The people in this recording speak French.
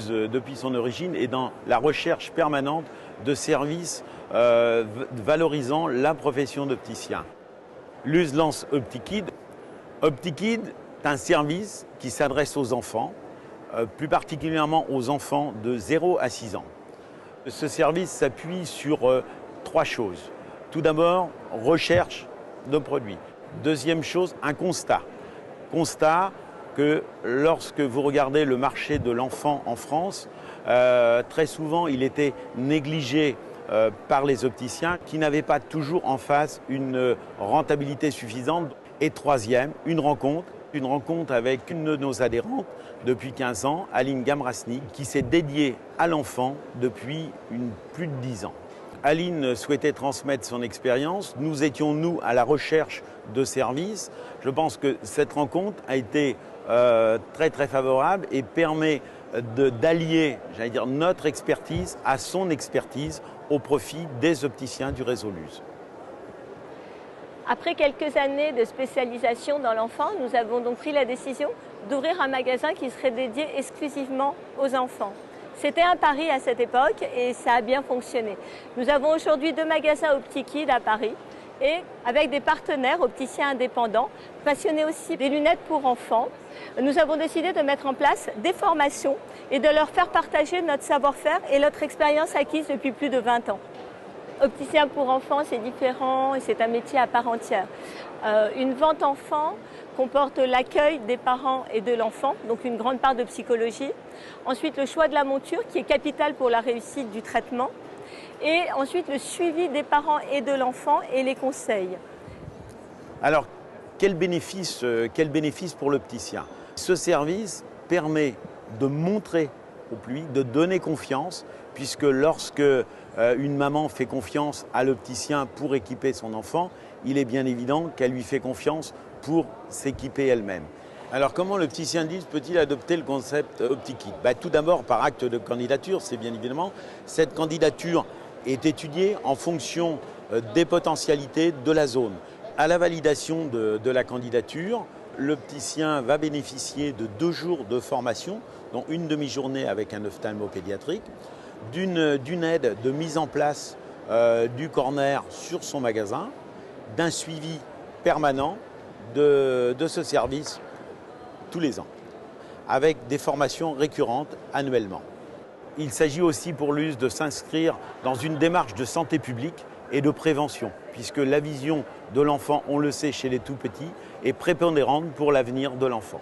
depuis son origine est dans la recherche permanente de services valorisant la profession d'opticien. Luz lance OptiKid. OptiKid est un service qui s'adresse aux enfants, plus particulièrement aux enfants de 0 à 6 ans. Ce service s'appuie sur 3 choses. Tout d'abord, recherche de produits. Deuxième chose, un constat. Constat que lorsque vous regardez le marché de l'enfant en France, très souvent il était négligé par les opticiens qui n'avaient pas toujours en face une rentabilité suffisante. Et troisième, une rencontre avec une de nos adhérentes depuis 15 ans, Aline Gamrasnik, qui s'est dédiée à l'enfant depuis plus de 10 ans. Aline souhaitait transmettre son expérience. Nous étions, nous, à la recherche de services. Je pense que cette rencontre a été très favorable et permet d'allier, j'allais dire, notre expertise à son expertise au profit des opticiens du réseau Luz. Après quelques années de spécialisation dans l'enfant, nous avons donc pris la décision d'ouvrir un magasin qui serait dédié exclusivement aux enfants. C'était un pari à cette époque et ça a bien fonctionné. Nous avons aujourd'hui 2 magasins OptiKid à Paris et avec des partenaires opticiens indépendants, passionnés aussi des lunettes pour enfants. Nous avons décidé de mettre en place des formations et de leur faire partager notre savoir-faire et notre expérience acquise depuis plus de 20 ans. Opticien pour enfants, c'est différent et c'est un métier à part entière. Une vente enfant comporte l'accueil des parents et de l'enfant, donc une grande part de psychologie. Ensuite, le choix de la monture qui est capital pour la réussite du traitement. Et ensuite, le suivi des parents et de l'enfant et les conseils. Alors, quel bénéfice pour l'opticien? Ce service permet de montrer au public, de donner confiance, puisque lorsque une maman fait confiance à l'opticien pour équiper son enfant, il est bien évident qu'elle lui fait confiance pour s'équiper elle-même. Alors comment l'opticien Luz peut-il adopter le concept OptiKid? Tout d'abord par acte de candidature, c'est bien évidemment. Cette candidature est étudiée en fonction des potentialités de la zone. À la validation de la candidature, l'opticien va bénéficier de 2 jours de formation, dont une demi-journée avec un ophtalmopédiatrique, d'une aide de mise en place du corner sur son magasin, d'un suivi permanent de ce service tous les ans, avec des formations récurrentes annuellement. Il s'agit aussi pour Luz de s'inscrire dans une démarche de santé publique et de prévention, puisque la vision de l'enfant, on le sait chez les tout-petits, est prépondérante pour l'avenir de l'enfant.